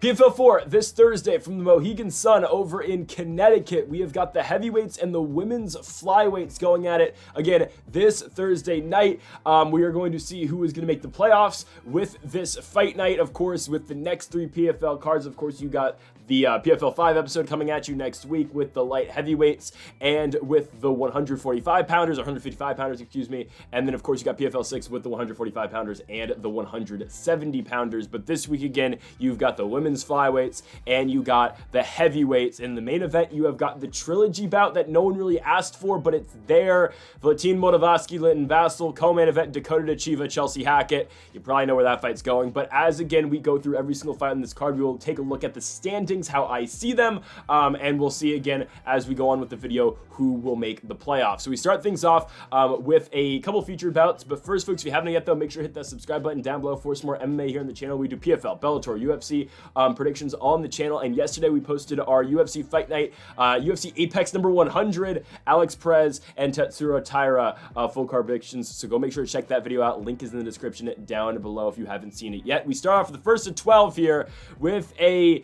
PFL 4 this Thursday from the Mohegan Sun over in Connecticut. We have got the heavyweights and the women's flyweights going at it again this Thursday night. We are going to see who is going to make the playoffs with this fight night. Of course, with the next three PFL cards, of course, you got the PFL 5 episode coming at you next week with the light heavyweights and with the 145 pounders, or 155 pounders, excuse me. And then, of course, you got PFL 6 with the 145 pounders and the 170 pounders. But this week, again, you've got the women's flyweights and you got the heavyweights. In the main event, you have got the trilogy bout that no one really asked for, but it's there. Moldavsky, Vassell, co-main event, Dakota Ditcheva, Chelsea Hackett. You probably know where that fight's going. But as, again, we go through every single fight on this card, we will take a look at the standings, how I see them, and we'll see again as we go on with the video who will make the playoffs. So we start things off with a couple featured bouts, but first, folks, if you haven't yet though, make sure to hit that subscribe button down below for some more MMA here on the channel. We do PFL, Bellator, UFC predictions on the channel, and yesterday we posted our UFC Fight Night, UFC Apex number 100, Alex Perez and Tetsuro Taira full card predictions, so go make sure to check that video out. Link is in the description down below if you haven't seen it yet. We start off with the first of 12 here with a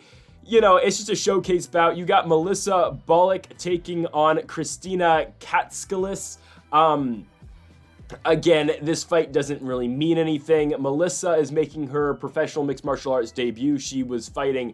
it's just a showcase bout. You got Melissa Balic taking on Christina Katsikis. Again, this fight doesn't really mean anything. Melissa is making her professional mixed martial arts debut. She was fighting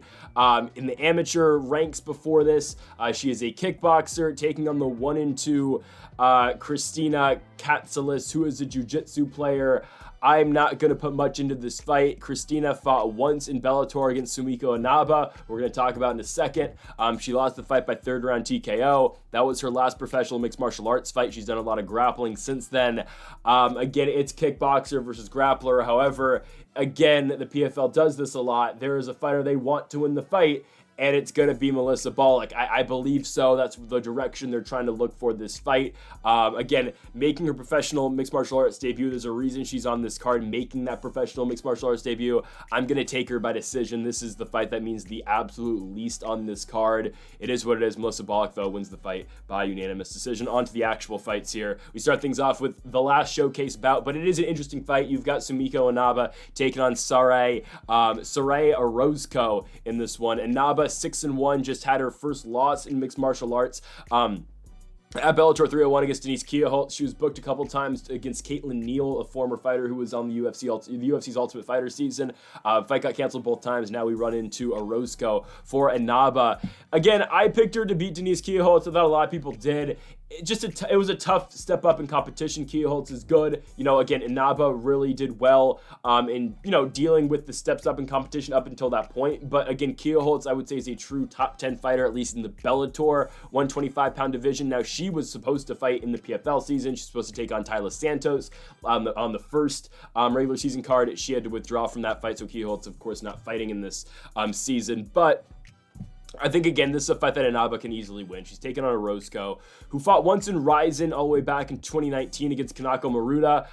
in the amateur ranks before this. She is a kickboxer taking on the 1-2 Christina Katsikis, who is a jiu-jitsu player. I'm not going to put much into this fight. Christina fought once in Bellator against Sumiko Inaba. We're going to talk about in a second. She lost the fight by third round TKO. That was her last professional mixed martial arts fight. She's done a lot of grappling since then. Again, it's kickboxer versus grappler. However, again, the PFL does this a lot. There is a fighter they want to win the fight, and it's going to be Melissa Balic. I believe so. That's the direction they're trying to look for this fight. Again, making her professional mixed martial arts debut. There's a reason she's on this card, making that professional mixed martial arts debut. I'm going to take her by decision. This is the fight that means the absolute least on this card. It is what it is. Melissa Balic, though, wins the fight by unanimous decision. On to the actual fights here. We start things off with the last showcase bout, but it is an interesting fight. You've got Sumiko Inaba taking on Saray Orozco in this one. Inaba 6-1, just had her first loss in mixed martial arts. At Bellator 301 against Denise Kiehholtz. She was booked a couple times against Caitlin Neal, a former fighter who was on the UFC's Ultimate Fighter season. Fight got canceled both times. Now we run into Orozco for Inaba. Again, I picked her to beat Denise Kiehholtz. I thought a lot of people did. It was a tough step up in competition. Kiehholtz is good. Again, Inaba really did well in, dealing with the steps up in competition up until that point. But again, Kiehholtz, I would say, is a true top 10 fighter, at least in the Bellator 125-pound division. Now, she was supposed to fight in the PFL season. She's supposed to take on Tyler Santos on the first regular season card. She had to withdraw from that fight, so Kiehholtz, of course, not fighting in this season. But I think, again, this is a fight that Inaba can easily win. She's taken on Orozco, who fought once in Ryzen all the way back in 2019 against Kanako Maruta,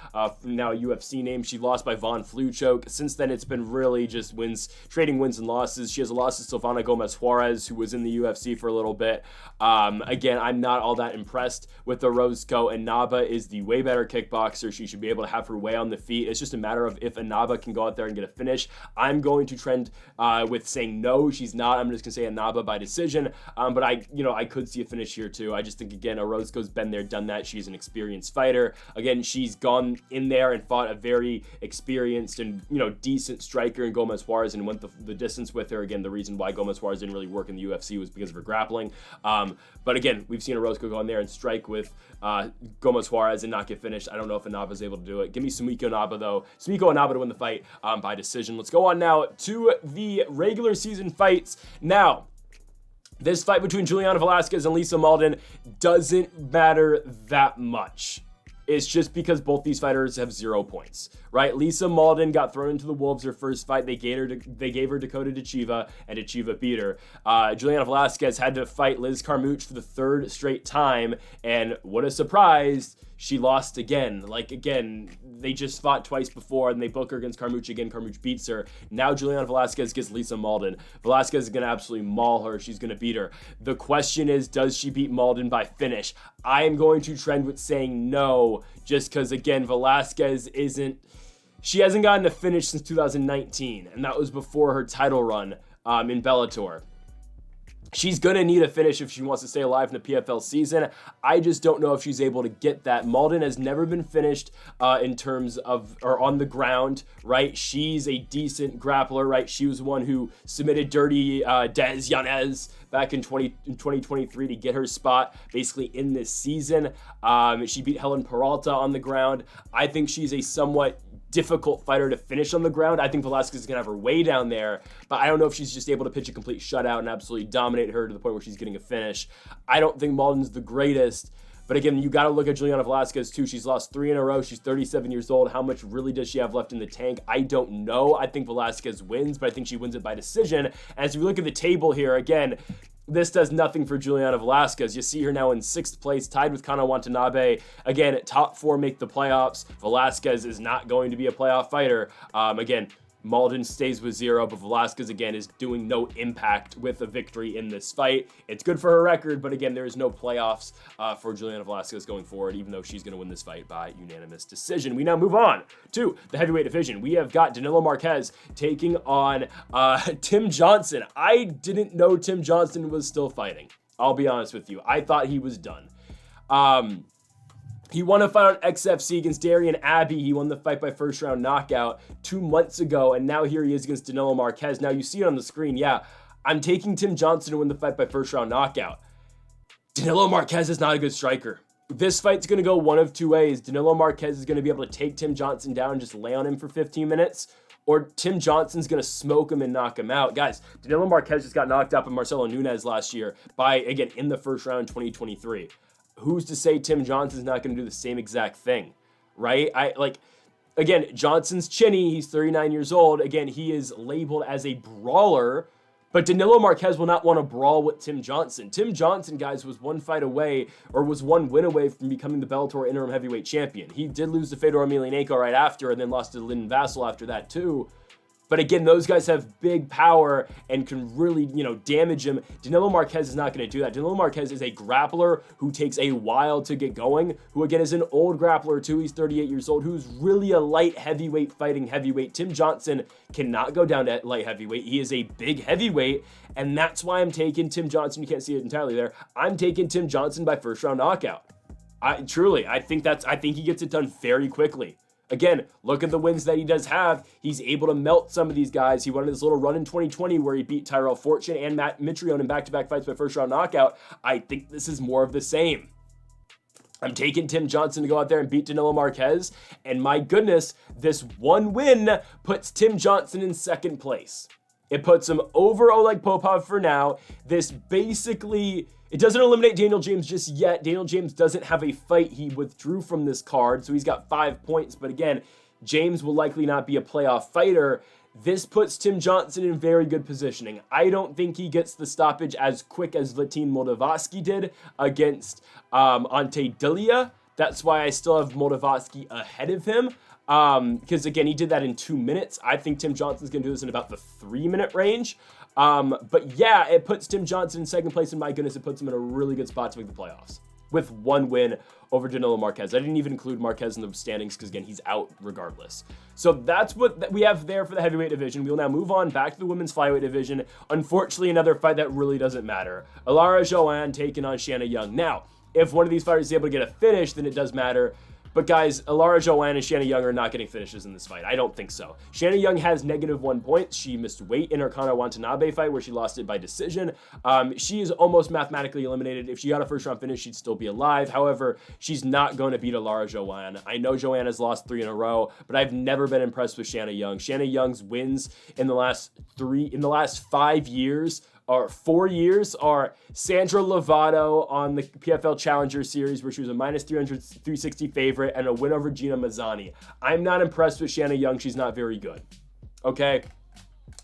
now a UFC name. She lost by Von Fluchoke. Since then, it's been really just trading wins and losses. She has a loss to Silvana Gomez-Juarez, who was in the UFC for a little bit. Again, I'm not all that impressed with Orozco. Inaba is the way better kickboxer. She should be able to have her way on the feet. It's just a matter of if Inaba can go out there and get a finish. I'm going to trend with saying no, she's not. I'm just going to say Inaba by decision, but I could see a finish here too. I just think, again, Orozco's been there, done that. She's an experienced fighter. Again, she's gone in there and fought a very experienced and decent striker in Gomez Juarez and went the distance with her. Again, the reason why Gomez Juarez didn't really work in the UFC was because of her grappling. But again, we've seen Orozco go in there and strike with Gomez Juarez and not get finished. I don't know if Inaba's able to do it. Give me Sumiko Inaba, though. Sumiko Inaba to win the fight by decision. Let's go on now to the regular season fights. Now, this fight between Juliana Velasquez and Lisa Mauldin doesn't matter that much. It's just because both these fighters have 0 points, right? Lisa Mauldin got thrown into the wolves her first fight. They gave her Dakota Ditcheva, and Ditcheva beat her. Juliana Velasquez had to fight Liz Carmouche for the third straight time, and what a surprise, she lost again. Again, they just fought twice before, and they book her against Carmouche again. Carmouche beats her. Now Juliana Velasquez gets Lisa Mauldin. Velasquez is going to absolutely maul her. She's going to beat her. The question is, does she beat Mauldin by finish? I am going to trend with saying no, just because, again, Velasquez she hasn't gotten a finish since 2019, and that was before her title run. in Bellator. She's going to need a finish if she wants to stay alive in the PFL season. I just don't know if she's able to get that. Mauldin has never been finished in terms of, or on the ground, right? She's a decent grappler, right? She was one who submitted Dirty Des Yanez back in 2023 to get her spot basically in this season. She beat Helen Peralta on the ground. I think she's a somewhat difficult fighter to finish on the ground. I think Velasquez is going to have her way down there, but I don't know if she's just able to pitch a complete shutout and absolutely dominate her to the point where she's getting a finish. I don't think Mauldin's the greatest, but again, you got to look at Juliana Velasquez too. She's lost 3 in a row. She's 37 years old. How much really does she have left in the tank? I don't know. I think Velasquez wins, but I think she wins it by decision. As we look at the table here, again, this does nothing for Juliana Velasquez. You see her now in 6th place, tied with Kana Wantanabe. Again, top 4 make the playoffs. Velasquez is not going to be a playoff fighter. Again, Mauldin stays with 0, but Velasquez, again, is doing no impact with a victory in this fight. It's good for her record, but again, there is no playoffs for Juliana Velasquez going forward, even though she's going to win this fight by unanimous decision. We now move on to the heavyweight division. We have got Danilo Marques taking on Tim Johnson. I didn't know Tim Johnson was still fighting. I'll be honest with you. I thought he was done. He won a fight on XFC against Darian Abbey. He won the fight by first round knockout 2 months ago, and now here he is against Danilo Marques. Now you see it on the screen. Yeah, I'm taking Tim Johnson to win the fight by first round knockout. Danilo Marques is not a good striker. This fight's going to go one of 2 ways. Danilo Marques is going to be able to take Tim Johnson down and just lay on him for 15 minutes, or Tim Johnson's going to smoke him and knock him out. Guys, Danilo Marques just got knocked out by Marcelo Nunes last year by, again, in the first round in 2023. Who's to say Tim Johnson's not going to do the same exact thing, right? Again, Johnson's chinny. He's 39 years old. Again, he is labeled as a brawler, but Danilo Marques will not want to brawl with Tim Johnson. Tim Johnson, guys, was 1 fight away, or was 1 win away from becoming the Bellator interim heavyweight champion. He did lose to Fedor Emelianenko right after, and then lost to Lyndon Vassell after that too. But again, those guys have big power and can really, damage him. Danilo Marques is not going to do that. Danilo Marques is a grappler who takes a while to get going, who again is an old grappler too. He's 38 years old, who's really a light heavyweight fighting heavyweight. Tim Johnson cannot go down to light heavyweight. He is a big heavyweight, and that's why I'm taking Tim Johnson. You can't see it entirely there. I'm taking Tim Johnson by first round knockout. I think he gets it done very quickly. Again, look at the wins that he does have. He's able to melt some of these guys. He went on this little run in 2020 where he beat Tyrell Fortune and Matt Mitrione in back-to-back fights by first-round knockout. I think this is more of the same. I'm taking Tim Johnson to go out there and beat Danilo Marques. And my goodness, this 1 win puts Tim Johnson in 2nd place. It puts him over Oleg Popov for now. This basically... It doesn't eliminate Daniel James just yet. Daniel James doesn't have a fight. He withdrew from this card, so he's got 5 points. But again, James will likely not be a playoff fighter. This puts Tim Johnson in very good positioning. I don't think he gets the stoppage as quick as Valentin Moldavsky did against Ante Dilia. That's why I still have Moldavsky ahead of him. Because again, he did that in 2 minutes. I think Tim Johnson's going to do this in about the 3-minute range. But yeah, it puts Tim Johnson in 2nd place, and my goodness, it puts him in a really good spot to make the playoffs with 1 win over Danilo Marques. I didn't even include Marques in the standings because, again, he's out regardless. So that's what we have there for the heavyweight division. We will now move on back to the women's flyweight division. Unfortunately, another fight that really doesn't matter. Alara Joanne taking on Shanna Young. Now, if one of these fighters is able to get a finish, then it does matter. But guys, Alara Joanne and Shanna Young are not getting finishes in this fight. I don't think so. Shanna Young has -1 points. She missed weight in her Kana Wantanabe fight where she lost it by decision. She is almost mathematically eliminated. If she got a first round finish, she'd still be alive. However, she's not going to beat Alara Joanne. I know Joanne has lost 3 in a row, but I've never been impressed with Shanna Young. Shanna Young's wins in the last 5 years or 4 years are Sandra Lovato on the PFL Challenger Series where she was a -300, 360 favorite and a win over Gina Mazzani. I'm not impressed with Shanna Young. She's not very good. Okay?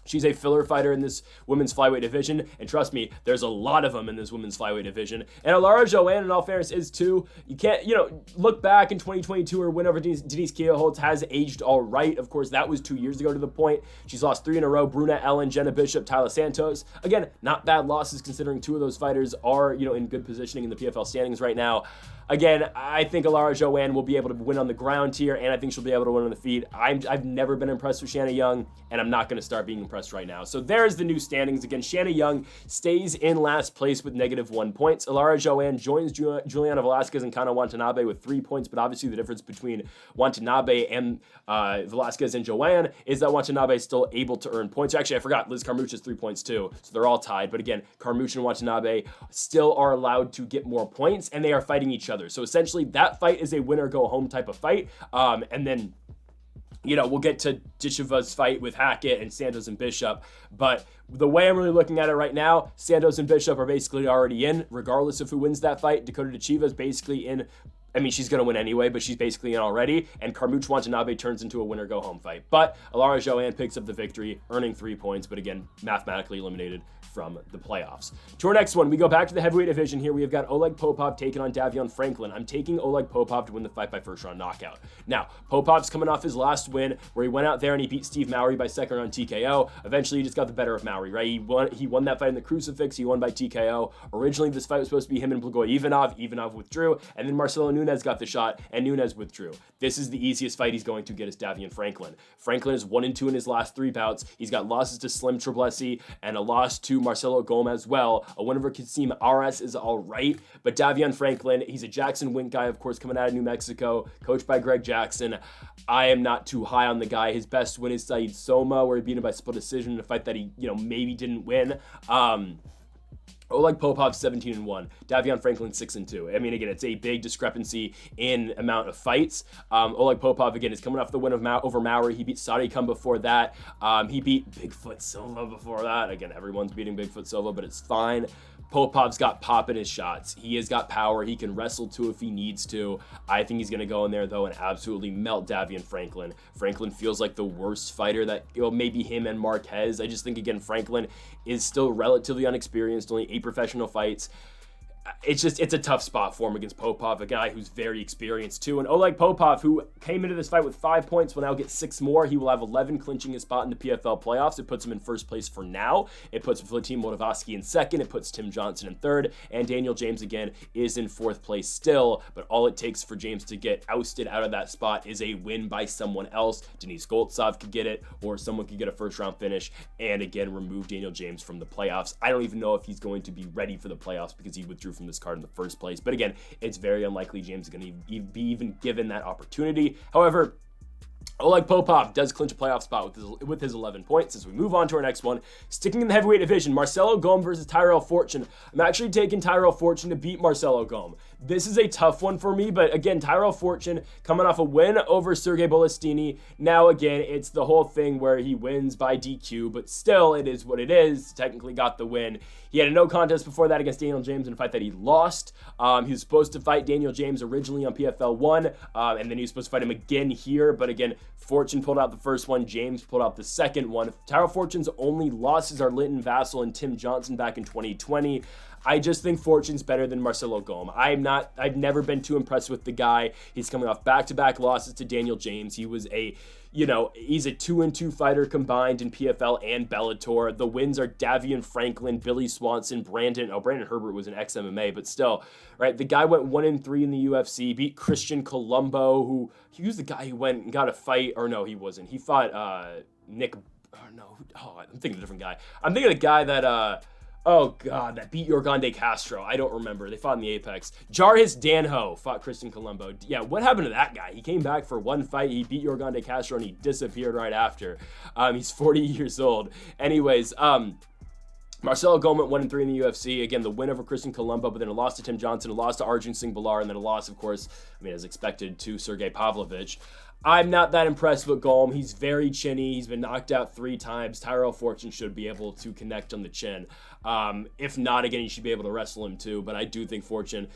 She's a filler fighter in this women's flyweight division, and trust me, there's a lot of them in this women's flyweight division. And Alara Joanne, in all fairness, is too. You can't, look back in 2022, her win over Denise Kielholtz has aged all right. Of course, that was 2 years ago to the point. She's lost 3 in a row. Bruna Ellen, Jenna Bishop, Tyler Santos. Again, not bad losses considering 2 of those fighters are, in good positioning in the PFL standings right now. Again, I think Alara Joanne will be able to win on the ground here, and I think she'll be able to win on the feet. I've never been impressed with Shanna Young, and I'm not going to start being impressed impressed right now. So there's the new standings. Again, Shanna Young stays in last place with -1 points. Ilara Joanne joins Juliana Velasquez and Kana Wantanabe with 3 points, but obviously the difference between Wantanabe and Velasquez and Joanne is that Wantanabe is still able to earn points. Actually, I forgot, Liz Carmouche has 3 points too, so they're all tied. But again, Carmouche and Wantanabe still are allowed to get more points, and they are fighting each other. So essentially, that fight is a winner-go-home type of fight, and then we'll get to Ditcheva's fight with Hackett and Santos and Bishop, but the way I'm really looking at it right now, Santos and Bishop are basically already in, regardless of who wins that fight. Dakota Ditcheva is basically in. I mean, she's going to win anyway, but she's basically in already, and Carmouche Wantanabe turns into a winner-go-home fight. But Ilara Joanne picks up the victory, earning 3 points, but again, mathematically eliminated from the playoffs. To our next one, we go back to the heavyweight division here. We have got Oleg Popov taking on Davion Franklin. I'm taking Oleg Popov to win the fight by first-round knockout. Now, Popov's coming off his last win, where he went out there and he beat Steve Mowry by second-round TKO. Eventually, he just got the better of Mowry, right? He won that fight in the Crucifix. He won by TKO. Originally, this fight was supposed to be him and Blagoy Ivanov. Ivanov withdrew, and then Marcelo Nunes got the shot, and Nunes withdrew. This is the easiest fight he's going to get is Davion Franklin. Franklin is 1-2 in his last 3 bouts. He's got losses to Slim Treblesi and a loss to Marcelo Golm as well. A win over Kasim Aras is all right, but Davion Franklin, he's a Jackson Wink guy, of course, coming out of New Mexico, coached by Greg Jackson. I am not too high on the guy. His best win is Said Soma, where he beat him by split decision in a fight that he, maybe didn't win. Oleg Popov 17-1, Davion Franklin 6-2. I mean, again, it's a big discrepancy in amount of fights. Oleg Popov, again, is coming off the win of over Mowry. He beat Sadi Khan before that. He beat Bigfoot Silva before that. Again, everyone's beating Bigfoot Silva, but it's fine. Popov's got pop in his shots. He has got power. He can wrestle too if he needs to. I think he's going to go in there, though, and absolutely melt Davion Franklin. Franklin feels like the worst fighter that, maybe him and Marques. I just think, again, Franklin is still relatively unexperienced, only 8 professional fights. It's a tough spot for him against Popov, a guy who's very experienced too. And Oleg Popov, who came into this fight with 5 points, will now get 6 more. He will have 11, clinching his spot in the PFL playoffs. It puts him in first place for now. It puts Valentin Moldavsky in second. It puts Tim Johnson in third. And Daniel James, again, is in 4th place still. But all it takes for James to get ousted out of that spot is a win by someone else. Denise Goltsov could get it, or someone could get a first-round finish and, again, remove Daniel James from the playoffs. I don't even know if he's going to be ready for the playoffs because he withdrew from this card in the first place. But again, it's very unlikely James is going to be even given that opportunity. However, Oleg Popov does clinch a playoff spot with his 11 points. As we move on to our next one, sticking in the heavyweight division, Marcelo Golm versus Tyrell Fortune. I'm actually taking Tyrell Fortune to beat Marcelo Golm. This is a tough one for me, but again, Tyrell Fortune coming off a win over Sergey Bolestini. Now, again, it's the whole thing where he wins by DQ, but still, it is what it is. Technically got the win. He had a no contest before that against Daniel James in a fight that he lost. He was supposed to fight Daniel James originally on PFL 1, and then he was supposed to fight him again here, but again, Fortune pulled out the first one, James pulled out the second one. Tyrell Fortune's only losses are Linton Vassell and Tim Johnson back in 2020. I just think Fortune's better than Marcelo Golm. I've never been too impressed with the guy. He's coming off back-to-back losses to Daniel James. He was he's a 2-2 fighter combined in PFL and Bellator. The wins are Davion Franklin, Billy Swanson, Brandon Herbert was an ex-MMA, but still, right? The guy went 1-3 in the UFC, beat Christian Colombo, he was the guy who went and got a fight, or no, he wasn't. He fought I'm thinking of a different guy. I'm thinking of the guy that, that beat Yorgande Castro. I don't remember. They fought in the Apex. Jarvis Danho fought Christian Colombo. Yeah, what happened to that guy? He came back for one fight. He beat Yorgande Castro, and he disappeared right after. He's 40 years old. Anyways, Marcelo Golm went 1-3 in the UFC. Again, the win over Christian Colombo, but then a loss to Tim Johnson, a loss to Arjun Singh Balar, and then a loss, of course, as expected, to Sergey Pavlovich. I'm not that impressed with Golm. He's very chinny. He's been knocked out 3 times. Tyrell Fortune should be able to connect on the chin. If not, again, you should be able to wrestle him too. But I do think Fortune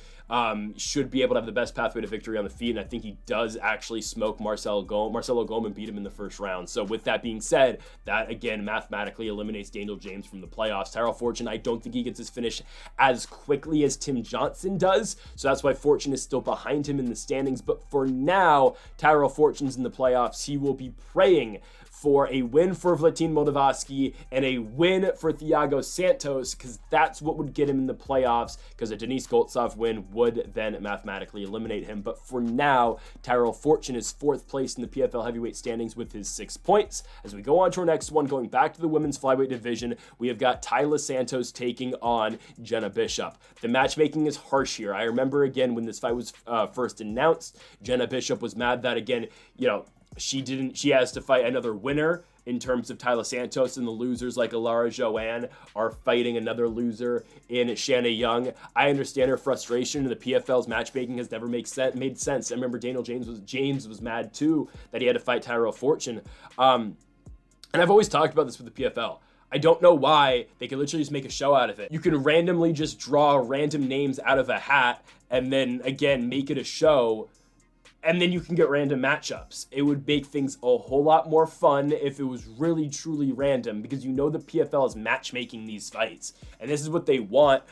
should be able to have the best pathway to victory on the feet. And I think he does actually smoke Marcelo Golm and beat him in the first round. So with that being said, that again mathematically eliminates Daniel James from the playoffs. Tyrell Fortune, I don't think he gets his finish as quickly as Tim Johnson does. So that's why Fortune is still behind him in the standings. But for now, Tyrell Fortune's in the playoffs. He will be praying for a win for Valentin Moldavsky and a win for Thiago Santos, because that's what would get him in the playoffs, because a Denis Goltsov win would then mathematically eliminate him. But for now, Tyrell Fortune is 4th place in the PFL heavyweight standings with his 6 points. As we go on to our next one, going back to the women's flyweight division, we have got Taila Santos taking on Jenna Bishop. The matchmaking is harsh here. I remember, again, when this fight was first announced, Jenna Bishop was mad that, again, she has to fight another winner in terms of Taila Santos, and the losers like Alara Joanne are fighting another loser in Shanna Young. I understand her frustration, and the PFL's matchmaking has never made sense. I remember Daniel James was mad too that he had to fight Tyrell Fortune. And I've always talked about this with the PFL. I don't know why they can literally just make a show out of it. You can randomly just draw random names out of a hat and then, again, make it a show, and then you can get random matchups. It would make things a whole lot more fun if it was really, truly random, because the PFL is matchmaking these fights, and this is what they want.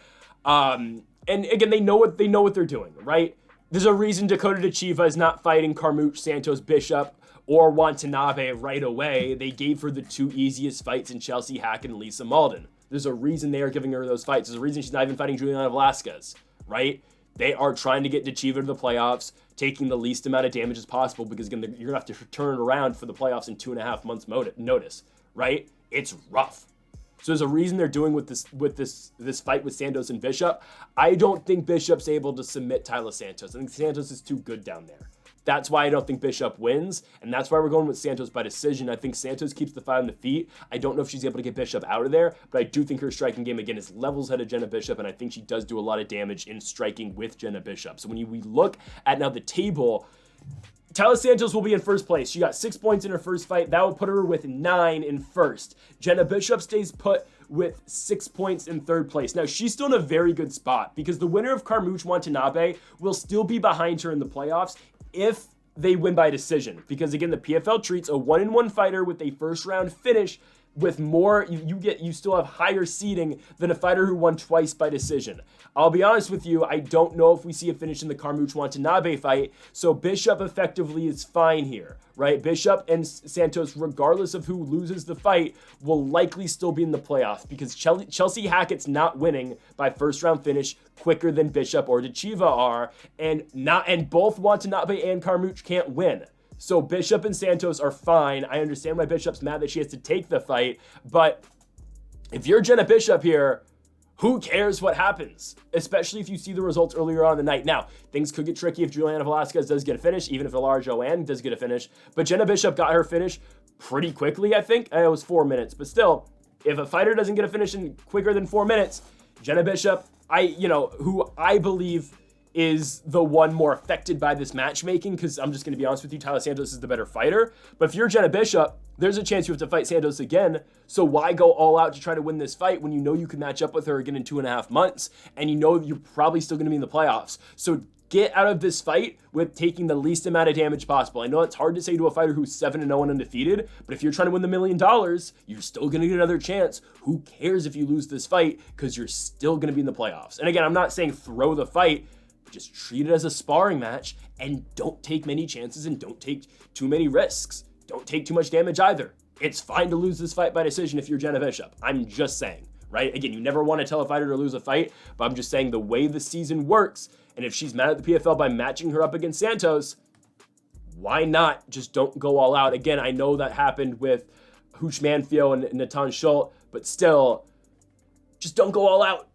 And again, they know what they're doing, right? There's a reason Dakota Ditcheva is not fighting Carmouche, Santos, Bishop, or Wantanabe right away. They gave her the 2 easiest fights in Chelsea Hackett and Lisa Mauldin. There's a reason they are giving her those fights. There's a reason she's not even fighting Juliana Velasquez, right? They are trying to get Ditcheva to the playoffs, taking the least amount of damage as possible, because again, you're gonna have to turn around for the playoffs in 2.5 months notice, right? It's rough. So there's a reason they're doing with this fight with Santos and Bishop. I don't think Bishop's able to submit Taila Santos. I think Santos is too good down there. That's why I don't think Bishop wins, and that's why we're going with Santos by decision. I think Santos keeps the fight on the feet. I don't know if she's able to get Bishop out of there, but I do think her striking game, again, is levels head of Jenna Bishop, and I think she does do a lot of damage in striking with Jenna Bishop. So when we look at now the table, Taila Santos will be in first place. She got 6 points in her first fight. That will put her with 9 in first. Jenna Bishop stays put with 6 points in third place. Now, she's still in a very good spot, because the winner of Carmouche Wantanabe will still be behind her in the playoffs if they win by decision, because again, the PFL treats a 1-1 fighter with a first round finish with more, you still have higher seeding than a fighter who won twice by decision. I'll be honest with you, I don't know if we see a finish in the Carmouche Wantanabe fight, so Bishop effectively is fine here, right? Bishop and Santos, regardless of who loses the fight, will likely still be in the playoffs, because Chelsea Hackett's not winning by first round finish quicker than Bishop or Ditcheva are, and both Wantanabe and Carmouche can't win. So Bishop and Santos are fine. I understand why Bishop's mad that she has to take the fight, but if you're Jenna Bishop here, who cares what happens? Especially if you see the results earlier on in the night. Now, things could get tricky if Juliana Velasquez does get a finish, even if Alara Joanne does get a finish, but Jenna Bishop got her finish pretty quickly, I think. It was 4 minutes, but still, if a fighter doesn't get a finish in quicker than 4 minutes, Jenna Bishop, who I believe is the one more affected by this matchmaking, because I'm just going to be honest with you, Taila Santos is the better fighter. But if you're Jenna Bishop, there's a chance you have to fight Santos again. So why go all out to try to win this fight when you know you can match up with her again in 2.5 months, and you know you're probably still going to be in the playoffs? So get out of this fight with taking the least amount of damage possible. I know it's hard to say to a fighter who's 7-0 and undefeated, but if you're trying to win the $1 million, you're still going to get another chance. Who cares if you lose this fight, because you're still going to be in the playoffs? And again, I'm not saying throw the fight. Just treat it as a sparring match, and don't take many chances, and don't take too many risks. Don't take too much damage either. It's fine to lose this fight by decision if you're Jenna Bishop. I'm just saying, right? Again, you never want to tell a fighter to lose a fight, but I'm just saying the way the season works, and if she's mad at the PFL by matching her up against Santos, why not just don't go all out? Again, I know that happened with Hooch Manfio and Natan Schultz, but still, just don't go all out.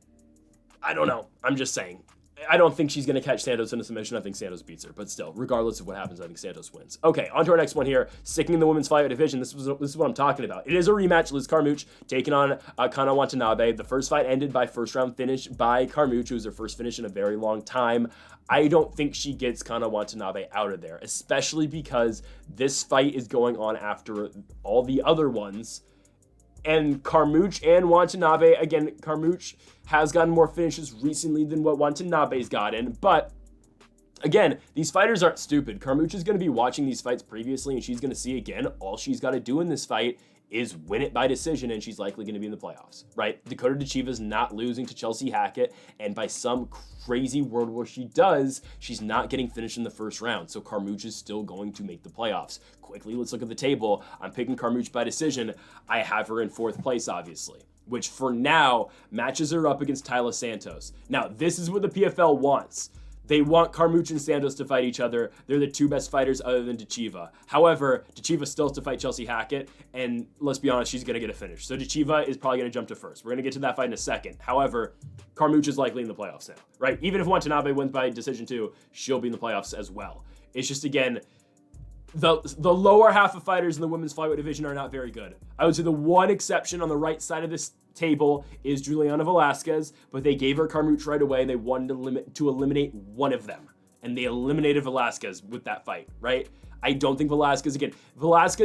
I don't know. I'm just saying. I don't think she's going to catch Santos in a submission. I think Santos beats her. But still, regardless of what happens, I think Santos wins. Okay, on to our next one here. Sticking in the women's flyweight division, this is what I'm talking about. It is a rematch. Liz Carmouche taking on Kana Wantanabe. The first fight ended by first-round finish by Carmouche. It was her first finish in a very long time. I don't think she gets Kana Wantanabe out of there, especially because this fight is going on after all the other ones. And Carmouche and Wantanabe, again, Carmouche has gotten more finishes recently than what Wantanabe's gotten, but again, these fighters aren't stupid. Carmouche is going to be watching these fights previously, and she's going to see, again, all she's got to do in this fight is win it by decision, and she's likely going to be in the playoffs, right? Dakota Ditcheva's not losing to Chelsea Hackett, and by some crazy world where she does, she's not getting finished in the first round, so Carmouche is still going to make the playoffs. Quickly, let's look at the table. I'm picking Carmouche by decision. I have her in 4th place, obviously, which for now matches her up against Taila Santos. Now, this is what the PFL wants. They want Carmouche and Santos to fight each other. They're the 2 best fighters other than Ditcheva. However, Ditcheva still has to fight Chelsea Hackett, and let's be honest, she's going to get a finish. So Ditcheva is probably going to jump to first. We're going to get to that fight in a second. However, Carmouche is likely in the playoffs now, right? Even if Wantanabe wins by decision too, she'll be in the playoffs as well. It's just, again, the lower half of fighters in the women's flyweight division are not very good. I would say the one exception on the right side of this table is Juliana Velasquez, but they gave her Carmouche right away. They wanted to eliminate one of them, and they eliminated Velasquez with that fight, right? I don't think Velasquez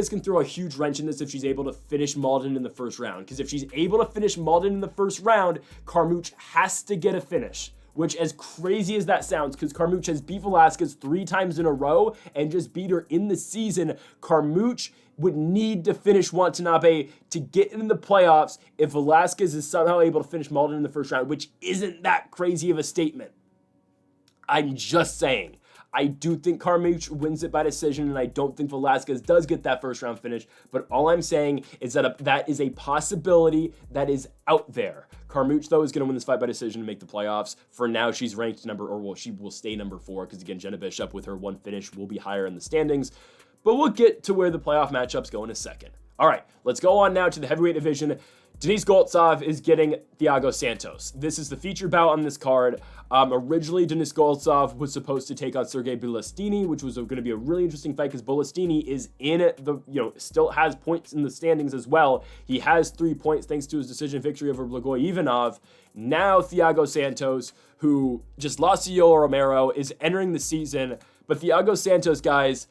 can throw a huge wrench in this if she's able to finish Mauldin in the first round, because if she's able to finish Mauldin in the first round, Carmouche has to get a finish. Which, as crazy as that sounds, because Carmouche has beat Velasquez 3 times in a row and just beat her in the season, Carmouche would need to finish Wantanabe to get in the playoffs if Velasquez is somehow able to finish Mauldin in the first round, which isn't that crazy of a statement. I'm just saying. I do think Carmouche wins it by decision, and I don't think Velasquez does get that first round finish, but all I'm saying is that that is a possibility that is out there. Carmouche, though, is going to win this fight by decision and make the playoffs. For now, she's ranked she will stay number 4, because again, Jenna Bishop with her 1 finish will be higher in the standings, but we'll get to where the playoff matchups go in a second. All right, let's go on now to the heavyweight division. Denise Goltsov is getting Thiago Santos. This is the feature bout on this card. Originally, Denise Goltsov was supposed to take on Sergey Bolestini, which was going to be a really interesting fight because Bolestini is in the, still has points in the standings as well. He has 3 points thanks to his decision victory over Blagoy Ivanov. Now Thiago Santos, who just lost to Yoel Romero, is entering the season. But Thiago Santos, guys,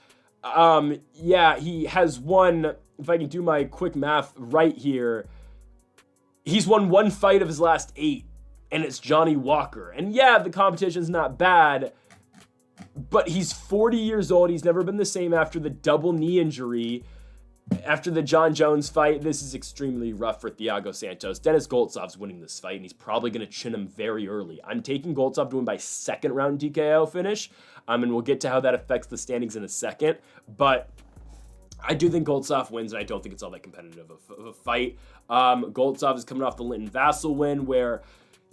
he has won, if I can do my quick math right here, he's won 1 fight of his last 8, and it's Johnny Walker. And yeah, the competition's not bad, but he's 40 years old. He's never been the same after the double knee injury. After the John Jones fight, this is extremely rough for Thiago Santos. Dennis Goltsov's winning this fight, and he's probably going to chin him very early. I'm taking Goltsov to win by 2nd round TKO finish, and we'll get to how that affects the standings in a second, but I do think Goltsov wins, and I don't think it's all that competitive of a fight. Goltsov is coming off the Linton Vassell win where,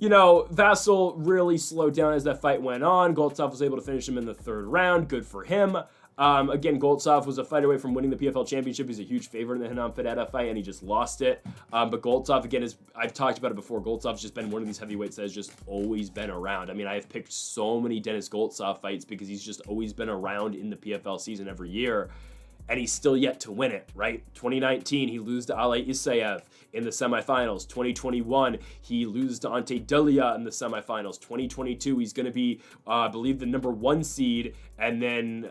Vassell really slowed down as that fight went on. Goltsov was able to finish him in the 3rd round. Good for him. Again, Goltsov was a fight away from winning the PFL championship. He's a huge favorite in the Henan Fedeta fight, and he just lost it. But Goltsov, again, I've talked about it before, Goltsov's just been one of these heavyweights that has just always been around. I mean, I've picked so many Dennis Goltsov fights because he's just always been around in the PFL season every year. And he's still yet to win it, right? 2019, he loses to Ale Isaev in the semifinals. 2021, he loses to Ante Delia in the semifinals. 2022, he's going to be, I believe, the number 1 seed. And then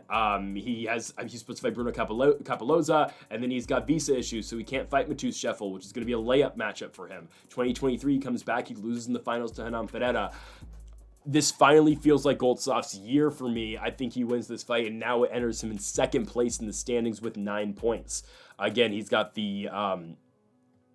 he's supposed to fight Bruno Capoloza, and then he's got visa issues, so he can't fight Matus Scheffel, which is going to be a layup matchup for him. 2023, he comes back, he loses in the finals to Henan Fedeta. This finally feels like Goltsov's year for me. I think he wins this fight, and now it enters him in 2nd place in the standings with 9 points. Again, he's got the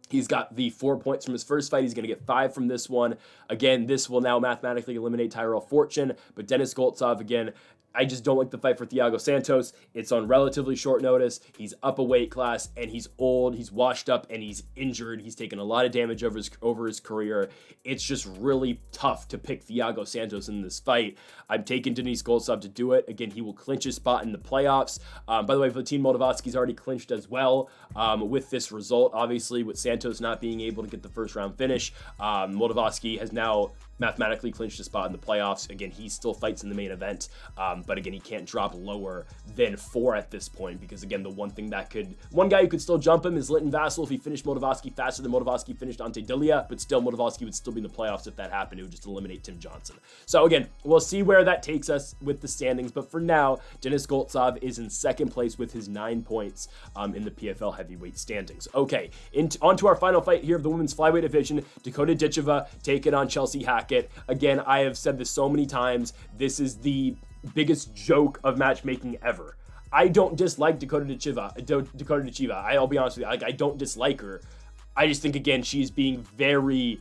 4 points from his first fight. He's going to get 5 from this one. Again, this will now mathematically eliminate Tyrell Fortune, but Dennis Goltsov, again, I just don't like the fight for Thiago Santos. It's on relatively short notice. He's up a weight class, and he's old, he's washed up, and he's injured. He's taken a lot of damage over his career. It's just really tough to pick Thiago Santos in this fight. I'm taking Denise Goltsov to do it. Again, he will clinch his spot in the playoffs. By the way, Valentin Moldavsky's already clinched as well with this result. Obviously, with Santos not being able to get the first round finish, Moldavsky has now mathematically clinched a spot in the playoffs. Again, he still fights in the main event, but again, he can't drop lower than 4 at this point because, again, the one guy who could still jump him is Linton Vassell if he finished Moldavsky faster than Moldavsky finished Ante Delia, but still Moldavsky would still be in the playoffs if that happened. It would just eliminate Tim Johnson. So again, we'll see where that takes us with the standings, but for now, Dennis Goltsov is in 2nd place with his 9 points in the PFL heavyweight standings. Okay, on to our final fight here of the women's flyweight division. Dakota Ditcheva taking on Chelsea Hackett. Again, I have said this so many times. This is the biggest joke of matchmaking ever. I don't dislike Dakota Ditcheva. I'll be honest with you. Like, I don't dislike her. I just think, again, she's being very...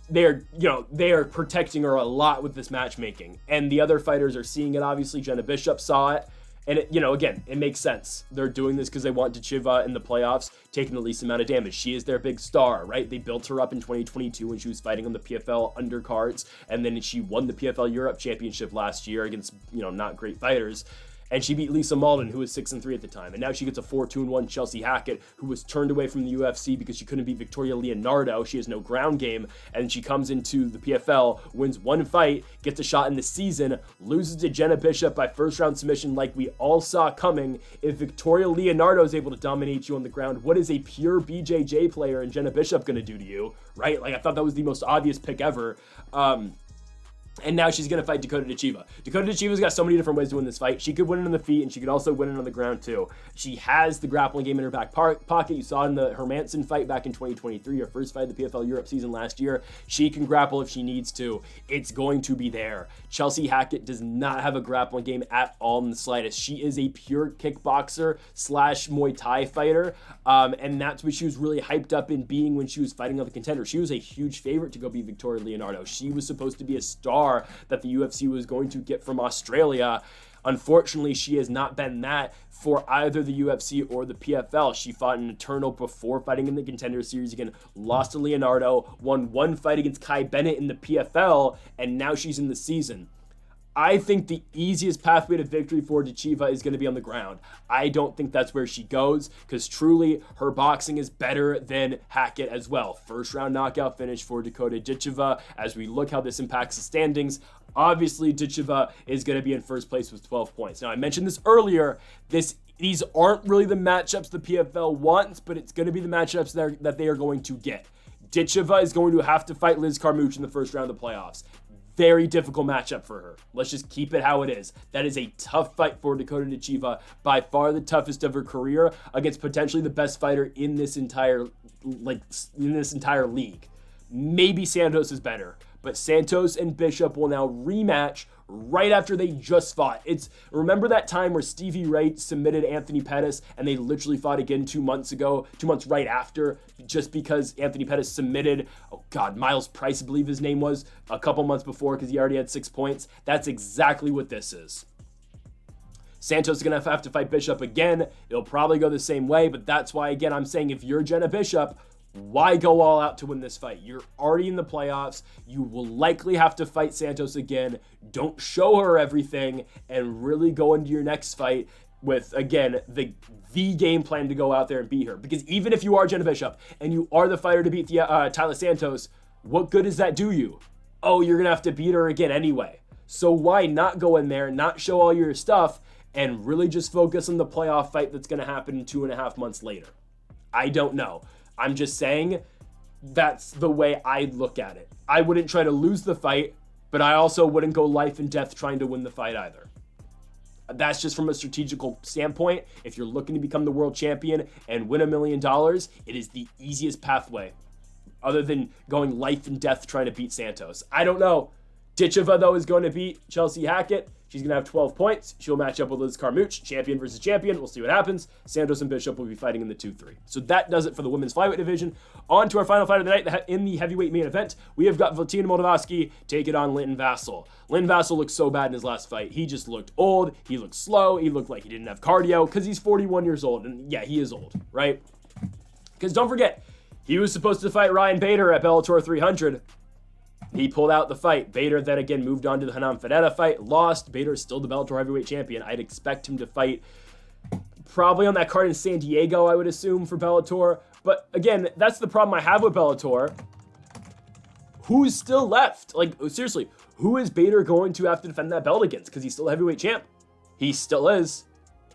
they are protecting her a lot with this matchmaking. And the other fighters are seeing it, obviously. Jenna Bishop saw it. And, again, it makes sense. They're doing this because they want Ditcheva in the playoffs, taking the least amount of damage. She is their big star, right? They built her up in 2022 when she was fighting on the PFL undercards, and then she won the PFL Europe Championship last year against, not great fighters. And she beat Lisa Mauldin, who was 6-3 at the time. And now she gets a 4-2-1 Chelsea Hackett, who was turned away from the UFC because she couldn't beat Victoria Leonardo. She has no ground game. And she comes into the PFL, wins one fight, gets a shot in the season, loses to Jenna Bishop by first-round submission like we all saw coming. If Victoria Leonardo is able to dominate you on the ground, what is a pure BJJ player and Jenna Bishop going to do to you, right? Like, I thought that was the most obvious pick ever. And now she's going to fight Dakota Ditcheva. Dakota Ditcheva's got so many different ways to win this fight. She could win it on the feet, and she could also win it on the ground, too. She has the grappling game in her back pocket. You saw in the Hermanson fight back in 2023, her first fight of the PFL Europe season last year. She can grapple if she needs to. It's going to be there. Chelsea Hackett does not have a grappling game at all in the slightest. She is a pure kickboxer / Muay Thai fighter, and that's what she was really hyped up in being when she was fighting other contenders. She was a huge favorite to go beat Victoria Leonardo. She was supposed to be a star that the UFC was going to get from Australia. Unfortunately, she has not been that for either the UFC or the PFL. She fought in Eternal before fighting in the Contender Series. Again, lost to Leonardo, won one fight against Kai Bennett in the PFL, and now she's in the season. I think the easiest pathway to victory for Ditcheva is going to be on the ground. I don't think that's where she goes, because truly, her boxing is better than Hackett as well. First round knockout finish for Dakota Ditcheva. As we look how this impacts the standings, obviously Ditcheva is going to be in first place with 12 points. Now, I mentioned this earlier. These aren't really the matchups the PFL wants, but it's going to be the matchups that they are going to get. Ditcheva is going to have to fight Liz Carmouche in the first round of the playoffs. Very difficult matchup for her. Let's just keep it how it is. That is a tough fight for Dakota Ditcheva, by far the toughest of her career, against potentially the best fighter in this entire league. Maybe Santos is better, but Santos and Bishop will now rematch right after they just fought. Remember that time where Stevie Wright submitted Anthony Pettis and they literally fought again 2 months right after, just because Anthony Pettis submitted, Miles Price, I believe his name was, a couple months before because he already had 6 points. That's exactly what this is. Santos is going to have to fight Bishop again. It'll probably go the same way, but that's why, again, I'm saying if you're Jenna Bishop, why go all out to win this fight? You're already in the playoffs. You will likely have to fight Santos again. Don't show her everything and really go into your next fight with, again, the game plan to go out there and beat her. Because even if you are Jenna Bishop and you are the fighter to beat Tyler Santos, what good does that do you? Oh, you're going to have to beat her again anyway. So why not go in there, not show all your stuff, and really just focus on the playoff fight that's going to happen 2.5 months later? I don't know. I'm just saying that's the way I look at it. I wouldn't try to lose the fight, but I also wouldn't go life and death trying to win the fight either. That's just from a strategical standpoint. If you're looking to become the world champion and win $1 million, it is the easiest pathway, other than going life and death trying to beat Santos. I don't know. Ditcheva, though, is going to beat Chelsea Hackett. She's going to have 12 points. She'll match up with Liz Carmouche, champion versus champion. We'll see what happens. Santos and Bishop will be fighting in the 2-3. So that does it for the women's flyweight division. On to our final fight of the night in the heavyweight main event. We have got Valentina Moldavsky take it on Linton Vassell. Linton Vassell looked so bad in his last fight. He just looked old. He looked slow. He looked like he didn't have cardio because he's 41 years old. And yeah, he is old, right? Because don't forget, he was supposed to fight Ryan Bader at Bellator 300. He pulled out the fight. Bader then again moved on to the Hanan Fedetta fight, lost. Bader is still the Bellator heavyweight champion. I'd expect him to fight probably on that card in San Diego, I would assume, for Bellator. But again, that's the problem I have with Bellator. Who's still left? Like, seriously, who is Bader going to have to defend that belt against? Because he's still a heavyweight champ. He still is.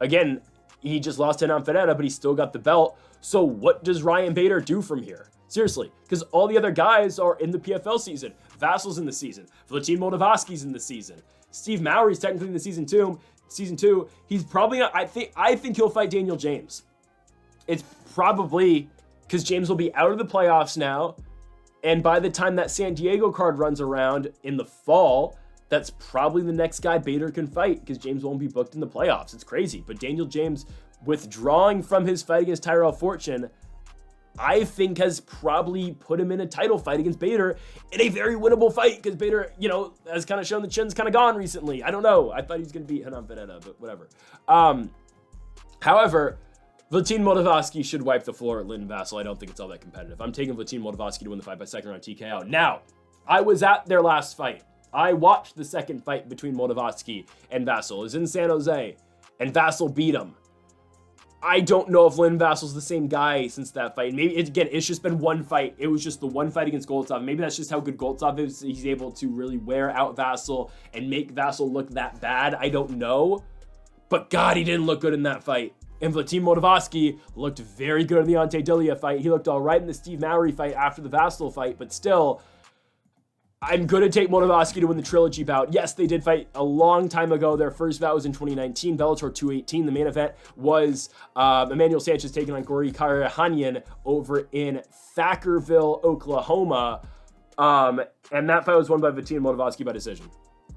Again, he just lost to Hanan Fedetta, but he still got the belt. So what does Ryan Bader do from here? Seriously, because all the other guys are in the PFL season. Vassell's in the season. Valentina Moldavsky's in the season. Steve Mowry's technically in the season two. He's probably not, I think he'll fight Daniel James. It's probably because James will be out of the playoffs now. And by the time that San Diego card runs around in the fall, that's probably the next guy Bader can fight because James won't be booked in the playoffs. It's crazy. But Daniel James withdrawing from his fight against Tyrell Fortune, I think has probably put him in a title fight against Bader in a very winnable fight because Bader, you know, has kind of shown the chin's kind of gone recently. I don't know. I thought he was going to beat Hanan Veneta, but whatever. However, Valentin Moldavsky should wipe the floor at Lyndon Vassell. I don't think it's all that competitive. I'm taking Valentin Moldavsky to win the fight by second round TKO. Now, I was at their last fight. I watched the second fight between Moldavsky and Vassell. It was in San Jose, and Vassell beat him. I don't know if Lyndon Vassell's the same guy since that fight. Maybe, it's just been one fight. It was just the one fight against Goltsov. Maybe that's just how good Goltsov is. He's able to really wear out Vassell and make Vassell look that bad. I don't know. But God, he didn't look good in that fight. And Valentin Moldavsky looked very good in the Ante Dilia fight. He looked all right in the Steve Mowry fight after the Vassell fight, but still, I'm going to take Moldavsky to win the trilogy bout. Yes, they did fight a long time ago. Their first bout was in 2019, Bellator 218. The main event was Emmanuel Sanchez taking on Gori Karahanyan over in Thackerville, Oklahoma. And that fight was won by Valentin Moldavsky by decision.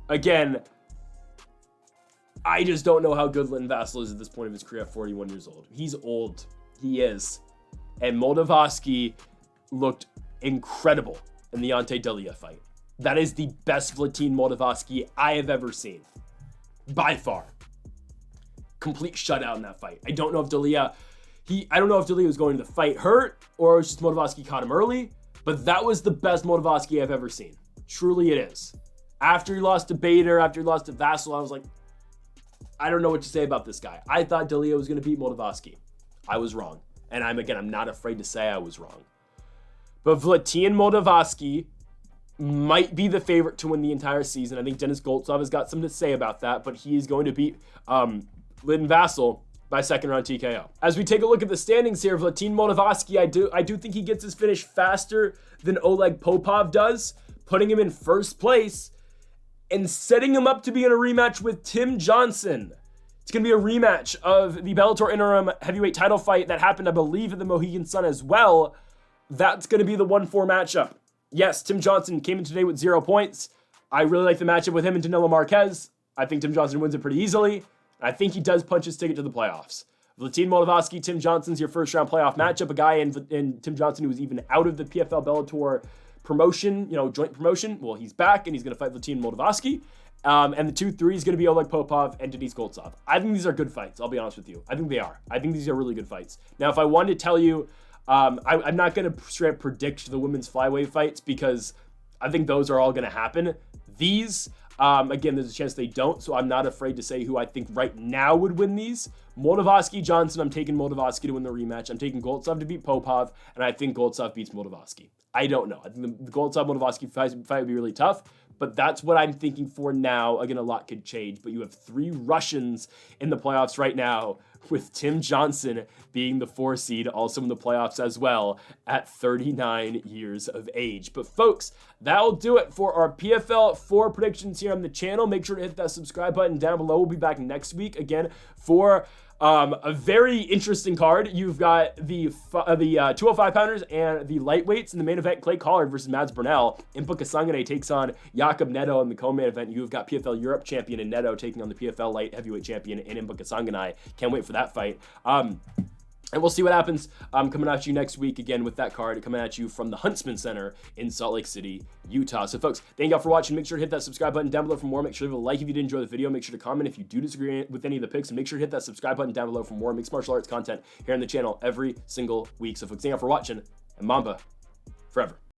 Again, I just don't know how good Lyndon Vassell is at this point of his career at 41 years old. He's old. He is. And Moldavsky looked incredible in the Ante Dilia fight. That is the best Valentin Moldavsky I have ever seen. By far. Complete shutout in that fight. I don't know if Dilia was going to the fight hurt or it was just Moldavsky caught him early, but that was the best Moldavsky I've ever seen. Truly it is. After he lost to Bader, after he lost to Vassell, I was like, I don't know what to say about this guy. I thought Dilia was going to beat Moldavsky. I was wrong. And I'm not afraid to say I was wrong. But Valentin Moldavsky might be the favorite to win the entire season. I think Dennis Goltsov has got something to say about that, but he is going to beat Lyndon Vassell by second round TKO. As we take a look at the standings here, Valentin Moldavsky, I do think he gets his finish faster than Oleg Popov does, putting him in first place and setting him up to be in a rematch with Tim Johnson. It's going to be a rematch of the Bellator interim heavyweight title fight that happened, I believe, at the Mohegan Sun as well. That's going to be the 1-4 matchup. Yes, Tim Johnson came in today with 0 points. I really like the matchup with him and Danilo Marques. I think Tim Johnson wins it pretty easily. I think he does punch his ticket to the playoffs. Valentin Moldavsky, Tim Johnson's your first round playoff matchup. A guy in Tim Johnson who was even out of the PFL Bellator promotion, joint promotion. Well, he's back and he's going to fight Valentin Moldavsky. And the 2-3 is going to be Oleg Popov and Denise Goltsov. I think these are good fights. I'll be honest with you. I think they are. I think these are really good fights. Now, if I wanted to tell you, I'm not going to straight up predict the women's flyweight fights because I think those are all going to happen. These, again, there's a chance they don't, so I'm not afraid to say who I think right now would win these. Moldavsky, Johnson, I'm taking Moldavsky to win the rematch. I'm taking Goltsov to beat Popov, and I think Goltsov beats Moldavsky. I don't know. I think the Goltsov-Moldavsky fight would be really tough, but that's what I'm thinking for now. Again, a lot could change, but you have 3 Russians in the playoffs right now, with Tim Johnson being the 4 seed, also in the playoffs as well, at 39 years of age. But folks, that'll do it for our PFL 4 predictions here on the channel. Make sure to hit that subscribe button down below. We'll be back next week again for a very interesting card. You've got the 205-pounders and the lightweights in the main event. Clay Collard versus Mads Burnell. Impa Kasangane takes on Jakob Neto in the co-main event. You've got PFL Europe champion in Neto taking on the PFL light heavyweight champion in Impa Kasangane. Can't wait for that fight. And we'll see what happens coming at you next week again with that card coming at you from the Huntsman Center in Salt Lake City, Utah. So folks, thank you all for watching. Make sure to hit that subscribe button down below for more. Make sure to leave a like if you did enjoy the video. Make sure to comment if you do disagree with any of the picks. And make sure to hit that subscribe button down below for more mixed martial arts content here on the channel every single week. So folks, thank you all for watching, and Mamba forever.